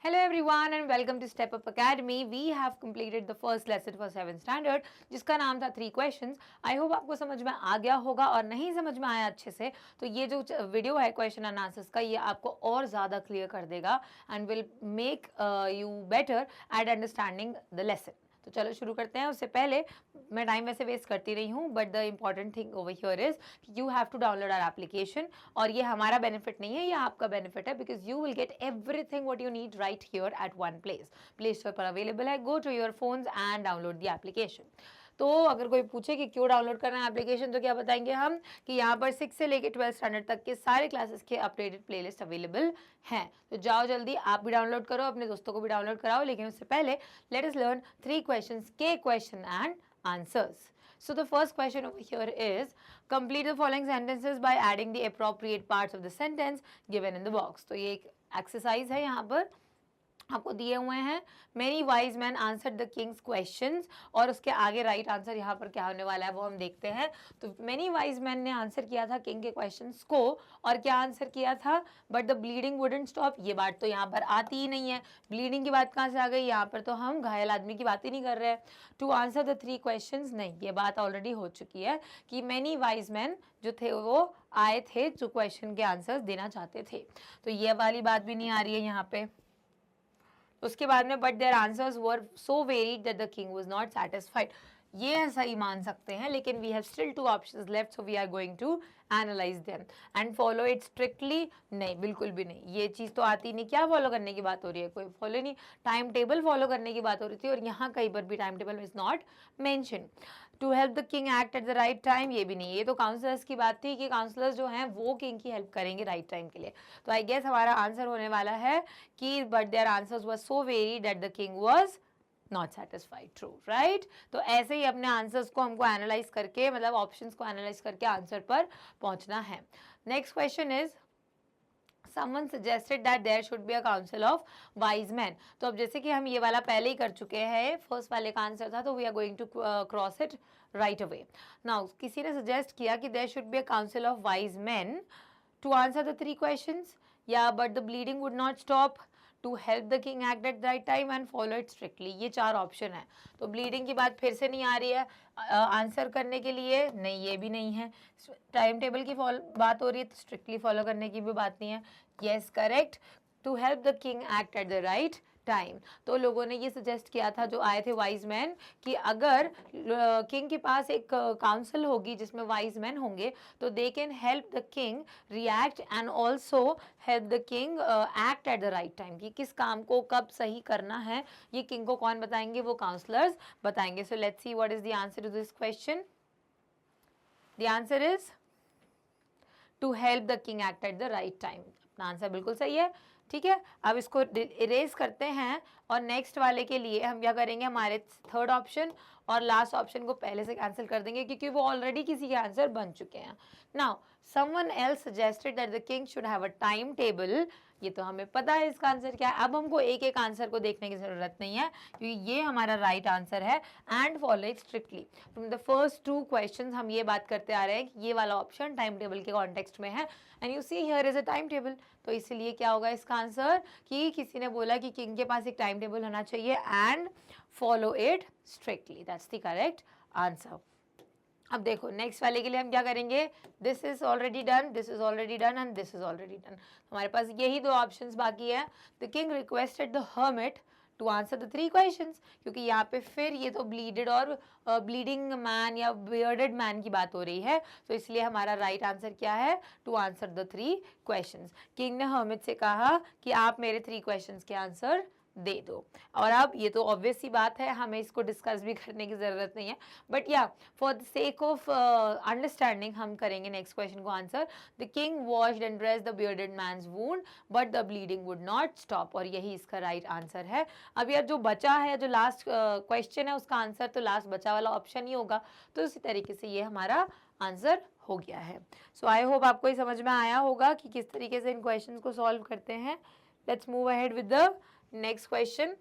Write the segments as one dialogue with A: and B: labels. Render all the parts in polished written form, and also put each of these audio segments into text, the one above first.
A: Hello everyone and welcome to Step Up Academy. We have completed the first lesson for 7th standard जिसका नाम था 3 questions. I hope आपको समझ में आ गया होगा और नहीं समझ में आया अच्छे से तो ये जो वीडियो है क्वेश्चन एंड आंसर्स का ये आपको और ज़्यादा क्लियर कर देगा and will make you better at understanding the lesson. तो चलो शुरू करते हैं. उससे पहले मैं टाइम वैसे वेस्ट करती रही हूँ but the important thing over here is you have to download our application. और ये हमारा बेनिफिट नहीं है, ये आपका बेनिफिट है because you will get everything what you need right here at one place. Play store पर अवेलेबल है. Go to your phones and download the application. तो अगर कोई पूछे कि क्यों डाउनलोड करना है एप्लीकेशन तो क्या बताएंगे हम कि यहाँ पर 6 से लेकर 12 स्टैंडर्ड तक के सारे क्लासेस के अपडेटेड प्लेलिस्ट अवेलेबल हैं. तो जाओ जल्दी, आप भी डाउनलोड करो, अपने दोस्तों को भी डाउनलोड कराओ. लेकिन उससे पहले लेट अस लर्न 3 क्वेश्चंस के question and answers. So the first question over here is complete the following sentences by adding the appropriate parts of the sentence given in the box. तो ये एक exercise है यहाँ पर आपको दिए हुए हैं. Many wise man answered the Kings questions और उसके आगे राइट आंसर यहाँ पर क्या होने वाला है वो हम देखते हैं. तो मेनी वाइज मैन ने आंसर किया था किंग के क्वेश्चंस को और क्या आंसर किया था but the bleeding wouldn't stop. ये बात तो यहाँ पर आती ही नहीं है. ब्लीडिंग की बात कहाँ से आ गई? यहाँ पर तो हम घायल आदमी की बात ही नहीं कर रहे हैं. टू आंसर द 3 क्वेश्चंस, नहीं, ये बात ऑलरेडी हो चुकी है कि मेनी वाइज मैन जो थे वो आए थे जो क्वेश्चन के आंसर्स देना चाहते थे. तो ये वाली बात भी नहीं आ रही है यहाँ पे. उसके बाद में but their answers were so varied that the king was not satisfied. ये ऐसा ही मान सकते हैं लेकिन we have still 2 options left so we are going to analyze them and follow it strictly. नहीं, बिल्कुल भी नहीं, ये चीज़ तो आती नहीं. क्या फॉलो करने की बात हो रही है? कोई फॉलो नहीं, टाइम टेबल फॉलो करने की बात हो रही थी और यहाँ कहीं पर भी time table is not mention. To help the king act at the right time, ये भी नहीं. ये तो काउंसलर्स की बात थी कि काउंसलर्स जो हैं वो किंग की हेल्प करेंगे राइट टाइम के लिए. तो आई गेस हमारा आंसर होने वाला है कि but their answers were so very that the king was not satisfied. True, right. तो ऐसे ही अपने आंसर्स को हमको एनालाइज करके मतलब ऑप्शंस को एनालाइज करके आंसर पर पहुंचना है. Next question is someone suggested that there should be a council of wise men. तो अब जैसे कि हम ये वाला पहले ही कर चुके हैं, फर्स्ट वाले का आंसर था तो we are going to cross it right away. Now किसी ने suggest किया कि there should be a council of wise men to answer the 3 questions. Yeah, but the bleeding would not stop. To help the king act at the right time and follow it strictly. ये 4 option है. तो bleeding की बात फिर से नहीं आ रही है आंसर करने के लिए. नहीं, ये भी नहीं है. टाइम टेबल की बात हो रही है तो स्ट्रिक्टली फॉलो करने की भी बात नहीं है. Yes, correct. To help the king act at the right time. तो लोगों ने ये सजेस्ट किया था जो आए थे वाइज मैन कि अगर किंग के पास एक काउंसिल होगी जिसमें वाइज मैन होंगे तो they can help the king react and also help the king act at the right time. कि किस काम को कब सही करना है ये किंग को कौन बताएंगे? वो काउंसलर्स बताएंगे. So let's see what is the answer to this question. The answer is to help the king act at the right time. अपना आंसर बिल्कुल सही है. ठीक है, अब इसको इरेज करते हैं और नेक्स्ट वाले के लिए हम क्या करेंगे, हमारे थर्ड ऑप्शन और लास्ट ऑप्शन को पहले से कैंसिल कर देंगे क्योंकि वो ऑलरेडी किसी के आंसर बन चुके हैं. Now someone else suggested that the king should have a time table. ये तो हमें पता है इसका आंसर क्या है. अब हमको एक एक आंसर को देखने की जरूरत नहीं है क्योंकि ये हमारा राइट आंसर है. And follow it strictly. From the first 2 questions हम ये बात करते आ रहे हैं कि ये वाला ऑप्शन टाइम टेबल के कॉन्टेक्स्ट में है and you see here is a time table. तो इसलिए क्या होगा इसका आंसर कि किसी ने बोला कि किंग के पास एक टाइम टेबल होना चाहिए and follow it strictly. That's the correct answer. अब देखो नेक्स्ट वाले के लिए हम क्या करेंगे. This is already done, this is already done and this is already done. हमारे पास यही 2 ऑप्शंस बाकी है. The king requested the hermit to answer the 3 questions. क्योंकि यहाँ पे फिर ये तो ब्लीडेड और ब्लीडिंग मैन या बियर्डेड मैन की बात हो रही है तो इसलिए हमारा राइट आंसर क्या है? To answer the 3 questions. King ने हर्मिट से कहा कि आप मेरे 3 क्वेश्चंस के आंसर दे दो. और अब ये तो ऑब्वियस सी बात है, हमें इसको डिस्कस भी करने की ज़रूरत नहीं है. बट या for the sake of understanding हम करेंगे नेक्स्ट क्वेश्चन को answer. The king washed and dressed the bearded man's wound but the bleeding would not stop. और यही इसका राइट आंसर है. अब यार जो बचा है, जो लास्ट क्वेश्चन है उसका आंसर तो लास्ट बचा वाला ऑप्शन ही होगा. तो इसी तरीके से ये हमारा आंसर हो गया है. सो आई होप आपको ये समझ में आया होगा कि किस तरीके से इन क्वेश्चंस को सॉल्व करते हैं. Let's move ahead with the next question.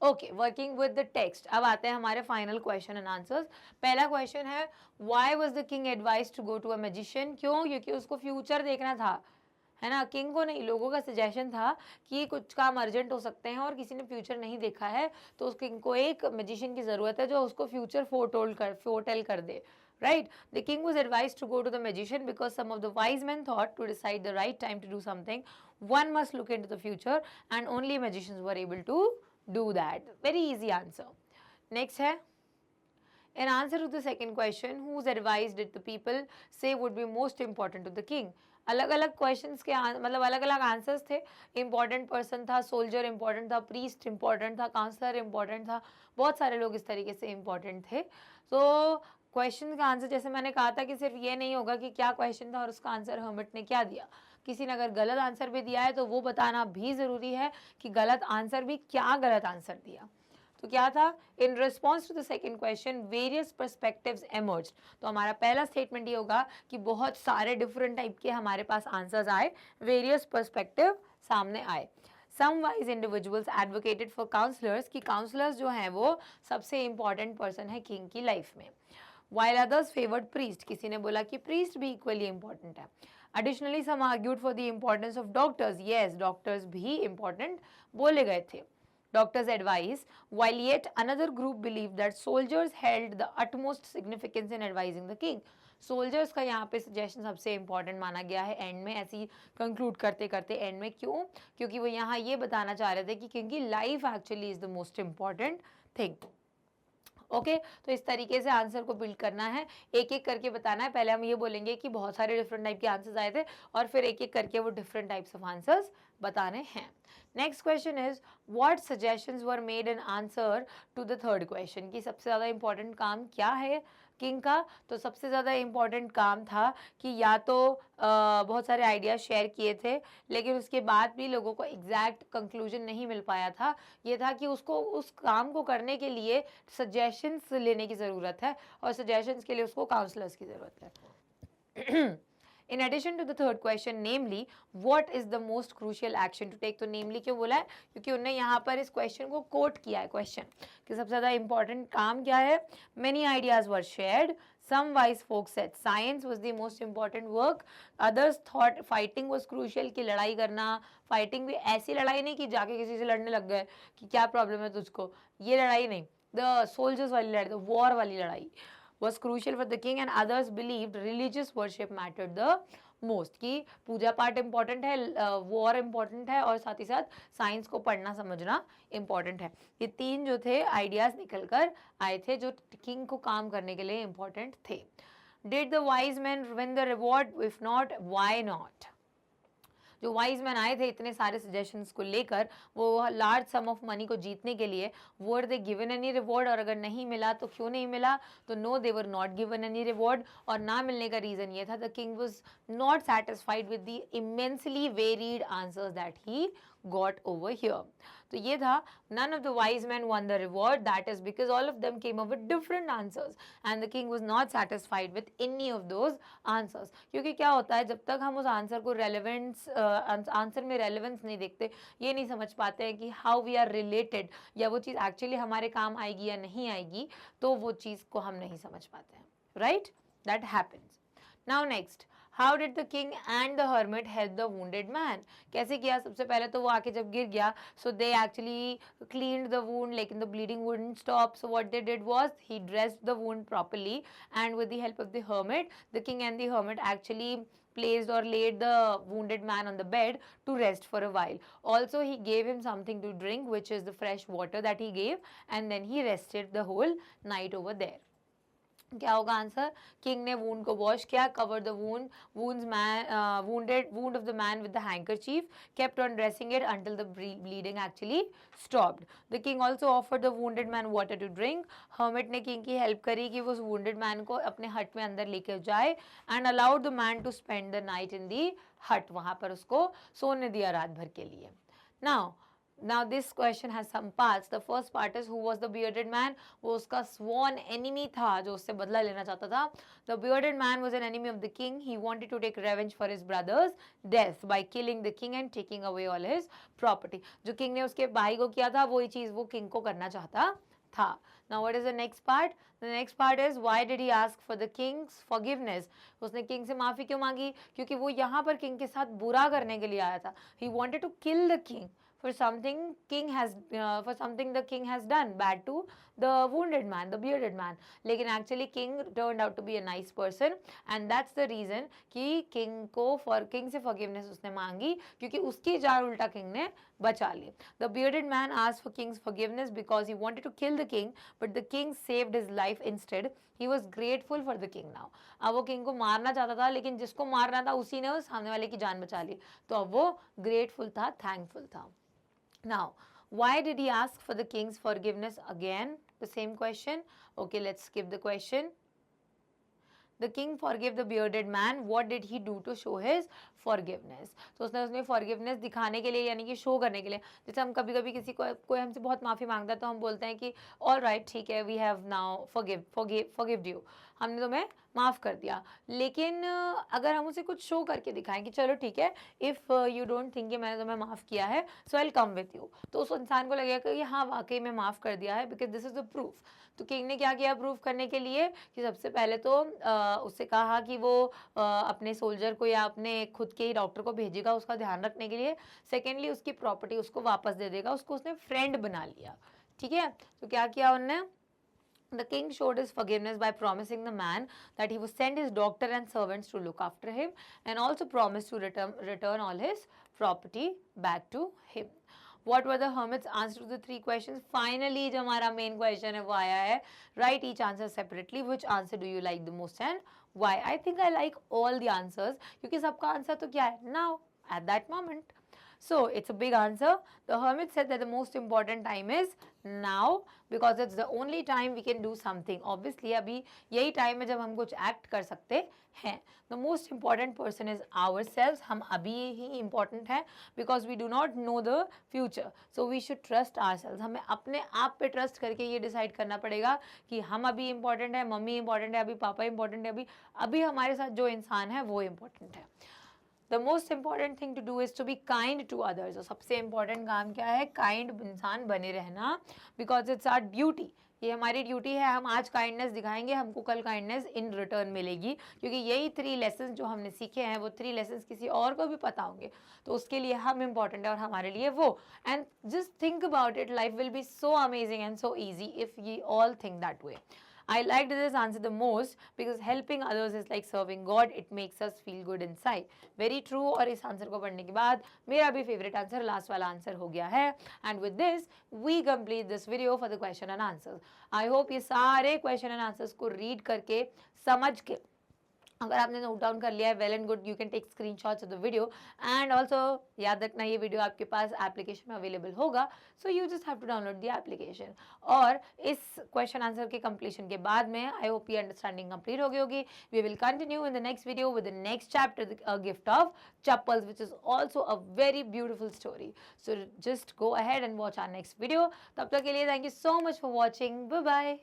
A: Okay, working with the text. अब आते हैं हमारे फाइनल क्वेश्चन एंड आंसर्स. पहला क्वेश्चन है why was the king advised to go to a magician. क्यों? क्योंकि उसको फ्यूचर देखना था, है ना, किंग को नहीं, लोगों का सजेशन था कि कुछ काम अर्जेंट हो सकते हैं और किसी ने फ्यूचर नहीं देखा है, तो उस किंग को एक मैजिशियन की ज़रूरत है जो उसको फ्यूचर फोरटेल कर दे. Right? The king was advised to go to the magician because some of the wise men thought to decide the right time to do something, one must look into the future, and only magicians were able to do that. Very easy answer. Next है, in answer to the second question, whose advice did the people say would be most important to the king? अलग अलग questions के मतलब अलग अलग answers थे. Important person था, soldier important था, प्रीस्ट इंपॉर्टेंट था, काउंसलर इंपॉर्टेंट था, बहुत सारे लोग इस तरीके से इंपॉर्टेंट थे. तो क्वेश्चन का आंसर जैसे मैंने कहा था कि सिर्फ ये नहीं होगा कि क्या क्वेश्चन था और उसका आंसर हर्मिट ने क्या दिया. किसी ने अगर गलत आंसर भी दिया है तो वो बताना भी ज़रूरी है कि गलत आंसर भी क्या गलत आंसर दिया. तो क्या था, in response to the second question various perspectives emerged. तो हमारा पहला स्टेटमेंट ये होगा कि बहुत सारे डिफरेंट टाइप के हमारे पास आंसर्स आए, वेरियस पर्सपेक्टिव सामने आए. Some wise individuals advocated for counsellors, कि काउंसलर्स जो हैं वो सबसे इंपॉर्टेंट पर्सन है किंग की लाइफ में. While others favored priest, किसी ने बोला कि priest भी equally important है. Additionally, some argued for the importance of doctors. Yes, doctors भी important बोले गए थे. Doctors' advice, while yet another group believed that soldiers held the utmost significance in advising the king. Soldiers का यहाँ पे suggestion सबसे important माना गया है एंड में, ऐसी कंक्लूड करते करते एंड में. क्यों? क्योंकि वो यहाँ ये बताना चाह रहे थे कि किंग की life actually is the most important thing. Okay तो इस तरीके से आंसर को बिल्ड करना है, एक एक करके बताना है. पहले हम ये बोलेंगे कि बहुत सारे डिफरेंट टाइप के आंसर्स आए थे और फिर एक एक करके वो डिफरेंट टाइप्स ऑफ आंसर्स बताने हैं. Next question is what suggestions were made in answer to the third question, कि सबसे ज़्यादा इंपॉर्टेंट काम क्या है किंग का. तो सबसे ज़्यादा इंपॉर्टेंट काम था कि या तो बहुत सारे आइडियाज शेयर किए थे लेकिन उसके बाद भी लोगों को एग्जैक्ट कंक्लूजन नहीं मिल पाया था. ये था कि उसको उस काम को करने के लिए सजेशंस लेने की ज़रूरत है और सजेशंस के लिए उसको काउंसलर्स की ज़रूरत है. In addition to the third question, namely, what is the most crucial action to take? तो namely क्यों बोला है? क्योंकि उन्होंने यहाँ पर इस क्वेश्चन को कोट किया है. क्वेश्चन कि सबसे ज़्यादा इंपॉर्टेंट काम क्या है? Many ideas were shared. Some wise folks said science was the most important work. Others thought fighting was crucial, कि लड़ाई करना, fighting भी ऐसी लड़ाई नहीं कि जाके किसी से लड़ने लग गए कि क्या प्रॉब्लम है तुझको, ये लड़ाई नहीं. The soldiers वाली लड़ाई, the war वाली लड़ाई was crucial for the king, and others believed religious worship mattered the most, कि पूजा पाठ इम्पॉर्टेंट है, वॉर इम्पॉर्टेंट है और साथ ही साथ साइंस को पढ़ना समझना इम्पॉर्टेंट है. ये तीन जो थे आइडियाज निकल कर आए थे जो किंग को काम करने के लिए इम्पॉर्टेंट थे. Did the wise men win the reward? If not, why not? जो वाइज मैन आए थे इतने सारे सजेशंस को लेकर, वो लार्ज सम ऑफ मनी को जीतने के लिए, were they given any reward, और अगर नहीं मिला तो क्यों नहीं मिला? तो no, they were not given any reward. और ना मिलने का रीज़न ये था the king was not satisfied with the immensely varied answers that he got over here. तो ये था, none of the wise men won the reward. That is because all of them came up with different answers and the king was not satisfied with any of those answers. क्योंकि क्या होता है, जब तक हम उस आंसर को relevance answer में रेलेवेंस नहीं देखते, ये नहीं समझ पाते हैं कि हाउ वी आर रिलेटेड, या वो चीज़ एक्चुअली हमारे काम आएगी या नहीं आएगी, तो वो चीज़ को हम नहीं समझ पाते हैं. Right, that happens. Now next, how did the king and the hermit help the wounded man? कैसे किया? सबसे पहले तो वो आके जब गिर गया, so they actually cleaned the wound, लेकिन the bleeding wouldn't stop. So what they did was he dressed the wound properly and with the help of the hermit, the king and the hermit actually placed or laid the wounded man on the bed to rest for a while. Also he gave him something to drink, which is the fresh water that he gave, and then he rested the whole night over there. क्या होगा answer? King ने wound को wash किया, cover the wound, wound of the man with the handkerchief, kept on dressing it until the bleeding actually stopped. The king also offered the wounded man water to drink. hermit ने king की help करी कि वो उस wounded man को अपने हट में अंदर लेके जाए, and allowed the man to spend the night in the hut. वहाँ पर उसको सोने दिया रात भर के लिए. Now this question has some parts. The first part is, who was the bearded man? वो उसका sworn enemy था जो उससे बदला लेना चाहता था. The bearded man was an enemy of the king. He wanted to take revenge for his brother's death by killing the king and taking away all his property. जो king ने उसके भाई को किया था वही चीज़ वो king को करना चाहता था. Now what is the next part? The next part is why did he ask for the king's forgiveness? उसने किंग से माफी क्यों मांगी? क्योंकि वो यहाँ पर किंग के साथ बुरा करने के लिए आया था. He wanted to kill the king for something the king has done bad to the wounded man, the bearded man. लेकिन actually king turned out to be a nice person and that's the reason कि king से forgiveness उसने मांगी क्योंकि उसकी जान उल्टा king ने बचा ली. The bearded man asked for king's forgiveness because he wanted to kill the king, but the king saved his life instead. He was grateful for the king now. अब वो king को मारना चाहता था लेकिन जिसको मारना था उसी ने उस सामने वाले की जान बचा ली. तो अब वो grateful था, thankful था. Now, why did he ask for the king's forgiveness again? The same question. Okay, let's skip the question. The king forgave the bearded man. What did he do to show his forgiveness? तो उसने forgiveness दिखाने के लिए यानी कि show करने के लिए, जैसे हम कभी कभी किसी को कोई हमसे बहुत माफ़ी मांगता है तो हम बोलते हैं कि all right ठीक है, we have now forgive you, हमने तुम्हें माफ़ कर दिया. लेकिन अगर हम उसे कुछ शो करके दिखाएं कि चलो ठीक है, इफ़ यू डोंट थिंक कि मैंने तुम्हें माफ़ किया है so I will come with you, तो उस इंसान को लगेगा कि हाँ वाकई में माफ़ कर दिया है because this is the proof. तो किंग ने क्या किया प्रूफ करने के लिए कि सबसे पहले तो उससे कहा कि वो अपने सोल्जर को या अपने खुद के ही डॉक्टर को भेजेगा उसका ध्यान रखने के लिए. सेकेंडली उसकी प्रॉपर्टी उसको वापस दे देगा. उसको उसने फ्रेंड बना लिया. ठीक है, तो क्या किया उन्होंने? The king showed his forgiveness by promising the man that he would send his doctor and servants to look after him and also promised to return all his property back to him. What were the hermit's answers to the 3 questions? Finally, जो हमारा main question है वो आया है. Write each answer separately. Which answer do you like the most and why? I think I like all the answers क्योंकि सबका answer तो क्या है? Now, at that moment. So it's a big answer. The hermit said that the most important time is now because it's the only time we can do something. Obviously अभी यही time है जब हम कुछ act कर सकते हैं. The most important person is ourselves. हम अभी ही important हैं because we do not know the future. So we should trust ourselves. हमें अपने आप पे trust करके ये decide करना पड़ेगा कि हम अभी important है, मम्मी important है, अभी पापा important है, अभी हमारे साथ जो इंसान है वो important है. The most important thing to do is to be kind to others. और सबसे important काम क्या है? Kind इंसान बने रहना because it's our duty. ये हमारी ड्यूटी है. हम आज काइंडनेस दिखाएंगे, हमको कल काइंडनेस इन रिटर्न मिलेगी क्योंकि यही 3 लेसन जो हमने सीखे हैं वो 3 लेसन किसी और को भी पता होंगे तो उसके लिए हम इम्पॉर्टेंट है और हमारे लिए वो. And just think about it, life will be so amazing and so easy if we all think that way. I liked this answer the most because helping others is like serving God. It makes us feel good inside. Very true. और इस answer को पढ़ने के बाद मेरा भी favourite answer last वाला answer हो गया है. And with this we complete this video for the question and answers. I hope ये सारे question and answers को read करके समझ के अगर आपने नोट डाउन कर लिया है well and good. You can take screenshots of the video and also याद रखना ये वीडियो आपके पास एप्लीकेशन में अवेलेबल होगा so you just have to download the application. और इस क्वेश्चन आंसर के कंप्लीशन के बाद में आई होप ये अंडरस्टैंडिंग कंप्लीट हो गई होगी. We will continue in the next video with the next chapter a gift of chappals which is also a very beautiful story. So just go ahead and watch our next video. तब तक के लिए thank you so much for watching. Bye bye.